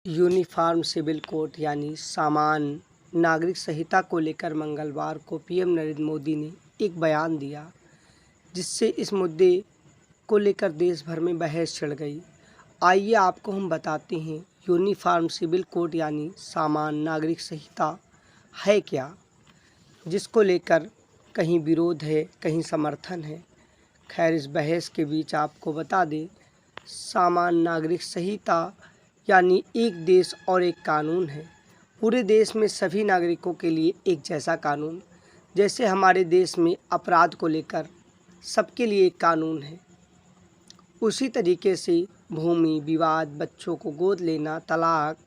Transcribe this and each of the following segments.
Uniform civil code यानी समान नागरिक संहिता को लेकर मंगलवार को पीएम नरेंद्र मोदी ने एक बयान दिया, जिससे इस मुद्दे को लेकर देश भर में बहस छिड़ गई। आइए आपको हम बताते हैं यूनिफॉर्म सिविल कोड यानी समान नागरिक संहिता है क्या, जिसको लेकर कहीं विरोध है, कहीं समर्थन है। खैर, इस बहस के बीच आपको बता दें, समान नागरिक संहिता यानी एक देश और एक कानून है। पूरे देश में सभी नागरिकों के लिए एक जैसा कानून। जैसे हमारे देश में अपराध को लेकर सबके लिए एक कानून है, उसी तरीके से भूमि विवाद, बच्चों को गोद लेना, तलाक,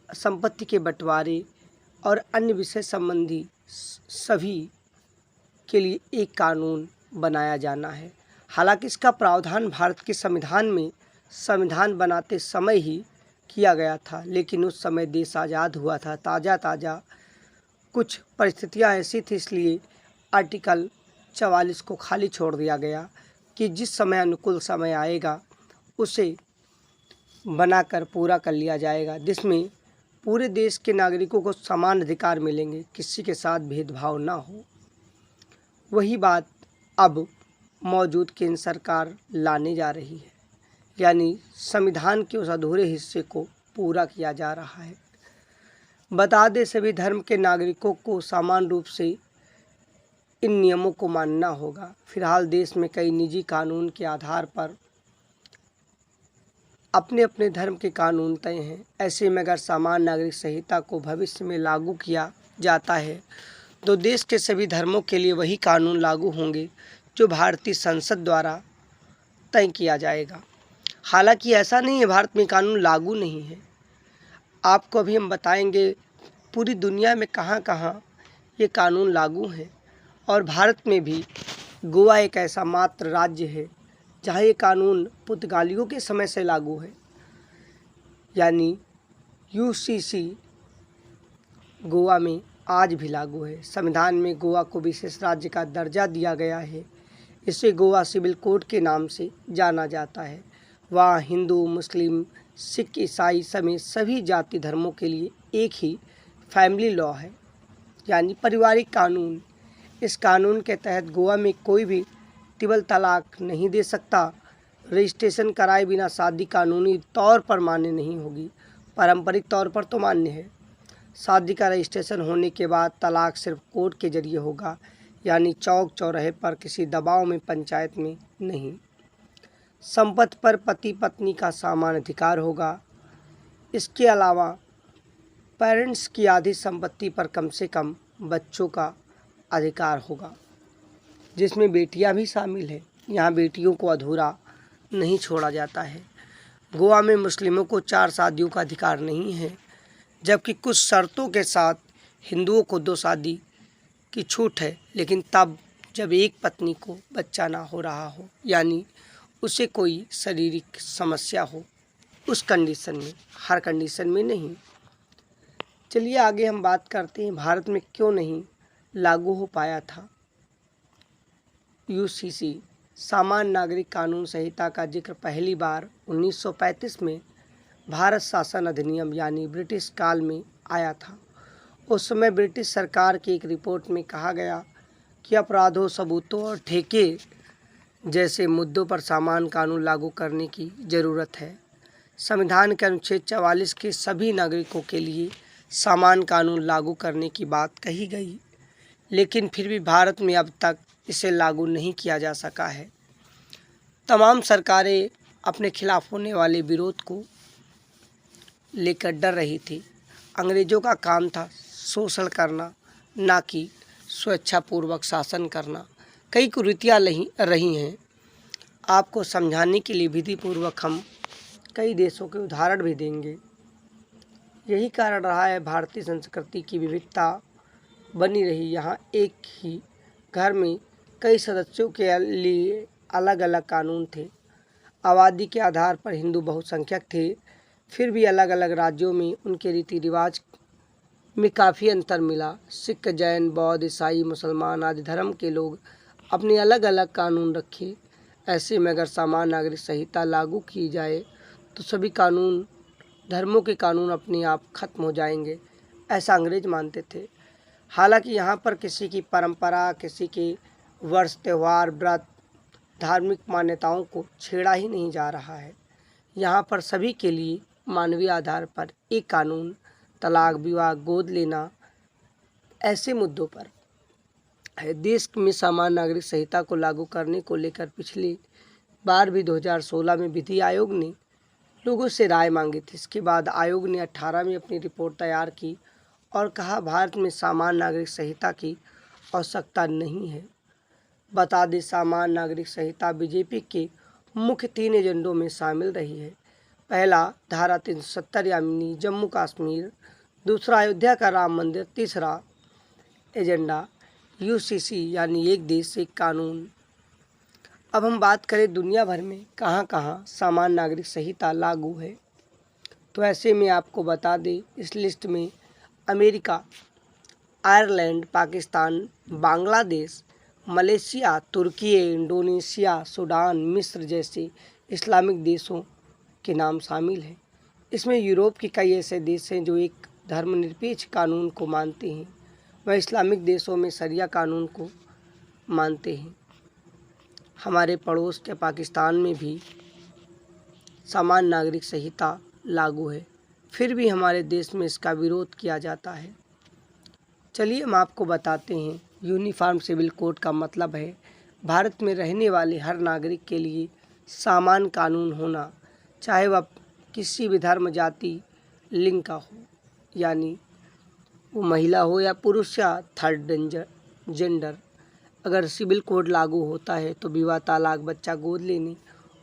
संपत्ति के बंटवारे और अन्य विषय संबंधी सभी के लिए एक कानून बनाया जाना है। हालांकि इसका प्रावधान भारत के संविधान में संविधान बनाते समय ही किया गया था, लेकिन उस समय देश आज़ाद हुआ था। ताज़ा कुछ परिस्थितियां ऐसी थी, इसलिए आर्टिकल 44 को खाली छोड़ दिया गया कि जिस समय अनुकूल समय आएगा उसे बनाकर पूरा कर लिया जाएगा, जिसमें पूरे देश के नागरिकों को समान अधिकार मिलेंगे, किसी के साथ भेदभाव ना हो। वही बात अब मौजूद केंद्र सरकार लाने जा रही है, यानी संविधान के उस अधूरे हिस्से को पूरा किया जा रहा है। बता दें, सभी धर्म के नागरिकों को समान रूप से इन नियमों को मानना होगा। फिलहाल देश में कई निजी कानून के आधार पर अपने अपने धर्म के कानून तय हैं। ऐसे में अगर समान नागरिक संहिता को भविष्य में लागू किया जाता है तो देश के सभी धर्मों के लिए वही कानून लागू होंगे जो भारतीय संसद द्वारा तय किया जाएगा। हालांकि ऐसा नहीं है भारत में कानून लागू नहीं है। आपको अभी हम बताएंगे पूरी दुनिया में कहाँ कहाँ ये कानून लागू हैं, और भारत में भी गोवा एक ऐसा मात्र राज्य है जहाँ ये कानून पुर्तगालियों के समय से लागू है, यानी यूसीसी गोवा में आज भी लागू है। संविधान में गोवा को विशेष राज्य का दर्जा दिया गया है। इसे गोवा सिविल कोड के नाम से जाना जाता है। वहाँ हिंदू, मुस्लिम, सिख, ईसाई समेत सभी जाति धर्मों के लिए एक ही फैमिली लॉ है, यानी पारिवारिक कानून। इस कानून के तहत गोवा में कोई भी ट्रिपल तलाक नहीं दे सकता। रजिस्ट्रेशन कराए बिना शादी कानूनी तौर पर मान्य नहीं होगी। पारंपरिक तौर पर तो मान्य है। शादी का रजिस्ट्रेशन होने के बाद तलाक सिर्फ कोर्ट के जरिए होगा, यानी चौक चौराहे पर किसी दबाव में, पंचायत में नहीं। संपत्ति पर पति पत्नी का समान अधिकार होगा। इसके अलावा पेरेंट्स की आधी संपत्ति पर कम से कम बच्चों का अधिकार होगा, जिसमें बेटियां भी शामिल हैं। यहाँ बेटियों को अधूरा नहीं छोड़ा जाता है। गोवा में मुस्लिमों को 4 शादियों का अधिकार नहीं है, जबकि कुछ शर्तों के साथ हिंदुओं को 2 शादी की छूट है, लेकिन तब जब एक पत्नी को बच्चा ना हो रहा हो, यानी उसे कोई शारीरिक समस्या हो, उस कंडीशन में, हर कंडीशन में नहीं। चलिए आगे हम बात करते हैं भारत में क्यों नहीं लागू हो पाया था यूसीसी समान नागरिक कानून संहिता का जिक्र पहली बार 1935 में भारत शासन अधिनियम यानी ब्रिटिश काल में आया था। उस समय ब्रिटिश सरकार की एक रिपोर्ट में कहा गया कि अपराधों, सबूतों और ठेके जैसे मुद्दों पर समान कानून लागू करने की ज़रूरत है। संविधान के अनुच्छेद 44 के सभी नागरिकों के लिए समान कानून लागू करने की बात कही गई, लेकिन फिर भी भारत में अब तक इसे लागू नहीं किया जा सका है। तमाम सरकारें अपने खिलाफ होने वाले विरोध को लेकर डर रही थी। अंग्रेज़ों का काम था शोषण करना, ना कि स्वेच्छापूर्वक शासन करना। कई कुरीतियाँ रही हैं। आपको समझाने के लिए विधिपूर्वक हम कई देशों के उदाहरण भी देंगे। यही कारण रहा है भारतीय संस्कृति की विविधता बनी रही। यहाँ एक ही घर में कई सदस्यों के लिए अलग अलग कानून थे। आबादी के आधार पर हिंदू बहुसंख्यक थे, फिर भी अलग अलग राज्यों में उनके रीति रिवाज में काफ़ी अंतर मिला। सिख, जैन, बौद्ध, ईसाई, मुसलमान आदि धर्म के लोग अपने अलग अलग कानून रखे। ऐसे में अगर समान नागरिक संहिता लागू की जाए तो सभी कानून धर्मों के कानून अपने आप खत्म हो जाएंगे, ऐसा अंग्रेज मानते थे। हालांकि यहाँ पर किसी की परंपरा, किसी के वर्ष, त्यौहार, व्रत, धार्मिक मान्यताओं को छेड़ा ही नहीं जा रहा है। यहाँ पर सभी के लिए मानवीय आधार पर एक कानून, तलाक, विवाह, गोद लेना, ऐसे मुद्दों पर है। देश में सामान्य नागरिक संहिता को लागू करने को लेकर पिछली बार भी 2016 में विधि आयोग ने लोगों से राय मांगी थी। इसके बाद आयोग ने 18 में अपनी रिपोर्ट तैयार की और कहा भारत में सामान्य नागरिक संहिता की आवश्यकता नहीं है। बता दें, सामान्य नागरिक संहिता बीजेपी के मुख्य 3 एजेंडों में शामिल रही है। पहला, धारा 370 यानी जम्मू कश्मीर। दूसरा, अयोध्या का राम मंदिर। तीसरा एजेंडा यूसीसी यानी एक देश एक कानून। अब हम बात करें दुनिया भर में कहाँ कहाँ सामान्य नागरिक संहिता लागू है, तो ऐसे में आपको बता दें, इस लिस्ट में America, Ireland, Pakistan, Bangladesh, Malaysia, तुर्की, इंडोनेशिया, सूडान, मिस्र जैसे इस्लामिक देशों के नाम शामिल हैं। इसमें यूरोप के कई ऐसे देश हैं जो एक धर्मनिरपेक्ष कानून को मानते हैं। वह इस्लामिक देशों में शरिया कानून को मानते हैं। हमारे पड़ोस के पाकिस्तान में भी सामान्य नागरिक संहिता लागू है, फिर भी हमारे देश में इसका विरोध किया जाता है। चलिए हम आपको बताते हैं, यूनिफॉर्म सिविल कोड का मतलब है भारत में रहने वाले हर नागरिक के लिए समान कानून होना, चाहे वह किसी भी धर्म, जाति, लिंग का हो, यानी वो महिला हो या पुरुष या थर्ड जेंडर। अगर सिविल कोड लागू होता है तो विवाह, तलाक, बच्चा गोद लेने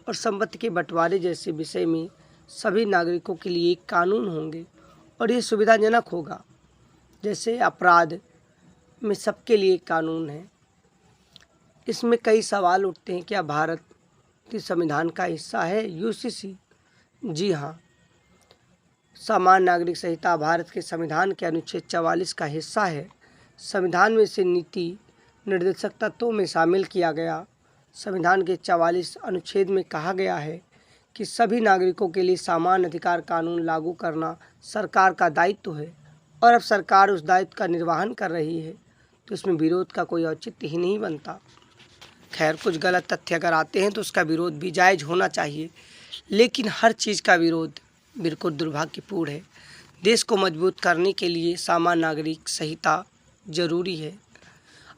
और संपत्ति के बंटवारे जैसे विषय में सभी नागरिकों के लिए एक कानून होंगे और ये सुविधाजनक होगा। जैसे अपराध में सबके लिए एक कानून है। इसमें कई सवाल उठते हैं, क्या भारत के संविधान का हिस्सा है यूसीसी? जी हाँ, सामान्य नागरिक संहिता भारत के संविधान के अनुच्छेद 44 का हिस्सा है। संविधान में इसे नीति निर्देशक तत्वों में शामिल किया गया। संविधान के 44 अनुच्छेद में कहा गया है कि सभी नागरिकों के लिए समान अधिकार कानून लागू करना सरकार का दायित्व है और अब सरकार उस दायित्व का निर्वहन कर रही है, तो इसमें विरोध का कोई औचित्य ही नहीं बनता। खैर, कुछ गलत तथ्य अगर आते हैं तो उसका विरोध भी जायज़ होना चाहिए, लेकिन हर चीज़ का विरोध बिल्कुल दुर्भाग्यपूर्ण है। देश को मजबूत करने के लिए सामान्य नागरिक संहिता जरूरी है।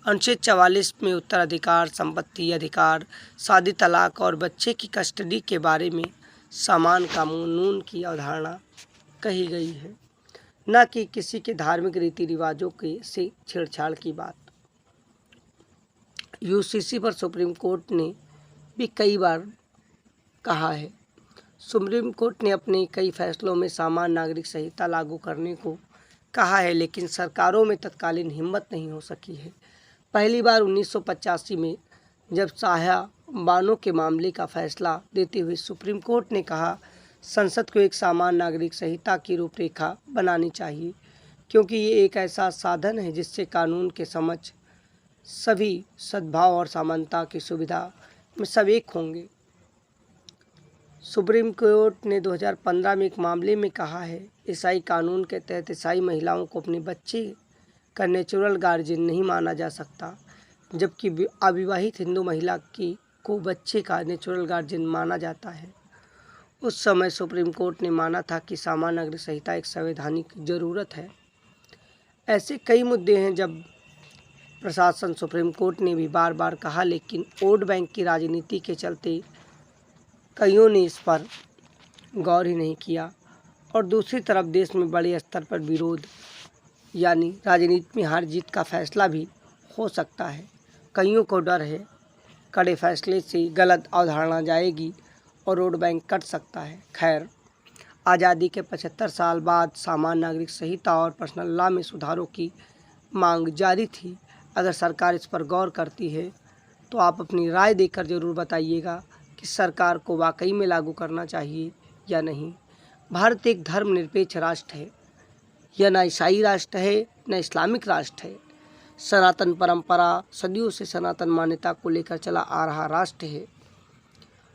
अनुच्छेद 44 में उत्तराधिकार, संपत्ति अधिकार, शादी, तलाक और बच्चे की कस्टडी के बारे में समान कानून की अवधारणा कही गई है, न कि किसी के धार्मिक रीति रिवाजों के से छेड़छाड़ की बात। यूसीसी पर सुप्रीम कोर्ट ने भी कई बार कहा है। सुप्रीम कोर्ट ने अपने कई फैसलों में सामान्य नागरिक संहिता लागू करने को कहा है, लेकिन सरकारों में तत्कालीन हिम्मत नहीं हो सकी है। पहली बार 1985 में जब साहिबानों के मामले का फैसला देते हुए सुप्रीम कोर्ट ने कहा, संसद को एक सामान्य नागरिक संहिता की रूपरेखा बनानी चाहिए, क्योंकि ये एक ऐसा साधन है जिससे कानून के समक्ष सभी सद्भाव और समानता की सुविधा में सब एक होंगे। सुप्रीम कोर्ट ने 2015 में एक मामले में कहा है, ईसाई कानून के तहत ईसाई महिलाओं को अपने बच्चे का नेचुरल गार्जियन नहीं माना जा सकता, जबकि अविवाहित हिंदू महिला को बच्चे का नेचुरल गार्जियन माना जाता है। उस समय सुप्रीम कोर्ट ने माना था कि सामान्य नागरिक संहिता एक संवैधानिक जरूरत है। ऐसे कई मुद्दे हैं जब प्रशासन, सुप्रीम कोर्ट ने भी बार बार कहा, लेकिन वोट बैंक की राजनीति के चलते कईयों ने इस पर गौर ही नहीं किया। और दूसरी तरफ देश में बड़े स्तर पर विरोध, यानी राजनीति में हार जीत का फैसला भी हो सकता है। कईयों को डर है कड़े फैसले से गलत अवधारणा जाएगी और वोट बैंक कट सकता है। खैर, आज़ादी के 75 साल बाद सामान्य नागरिक संहिता और पर्सनल लॉ में सुधारों की मांग जारी थी। अगर सरकार इस पर गौर करती है तो आप अपनी राय देकर ज़रूर बताइएगा कि सरकार को वाकई में लागू करना चाहिए या नहीं। भारत एक धर्मनिरपेक्ष राष्ट्र है, यह न ईसाई राष्ट्र है न इस्लामिक राष्ट्र है। सनातन परंपरा, सदियों से सनातन मान्यता को लेकर चला आ रहा राष्ट्र है।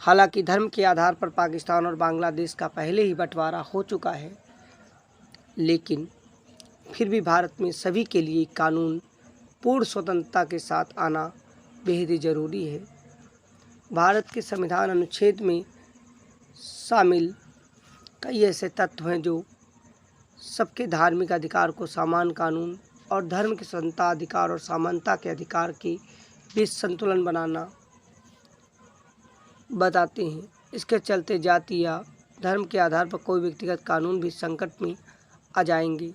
हालांकि धर्म के आधार पर पाकिस्तान और बांग्लादेश का पहले ही बंटवारा हो चुका है, लेकिन फिर भी भारत में सभी के लिए कानून पूर्ण स्वतंत्रता के साथ आना बेहद ही ज़रूरी है। भारत के संविधान अनुच्छेद में शामिल कई ऐसे तत्व हैं जो सबके धार्मिक अधिकार को समान कानून और धर्म के स्वतंत्रता अधिकार और समानता के अधिकार के बीच संतुलन बनाना बताते हैं। इसके चलते जाति या धर्म के आधार पर कोई व्यक्तिगत कानून भी संकट में आ जाएंगे।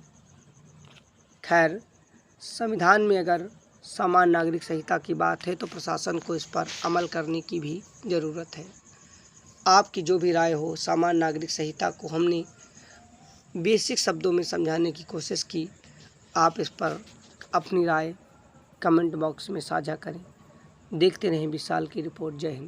खैर, संविधान में अगर समान नागरिक संहिता की बात है तो प्रशासन को इस पर अमल करने की भी ज़रूरत है। आपकी जो भी राय हो, समान नागरिक संहिता को हमने बेसिक शब्दों में समझाने की कोशिश की। आप इस पर अपनी राय कमेंट बॉक्स में साझा करें। देखते रहें विशाल की रिपोर्ट। जय हिंद।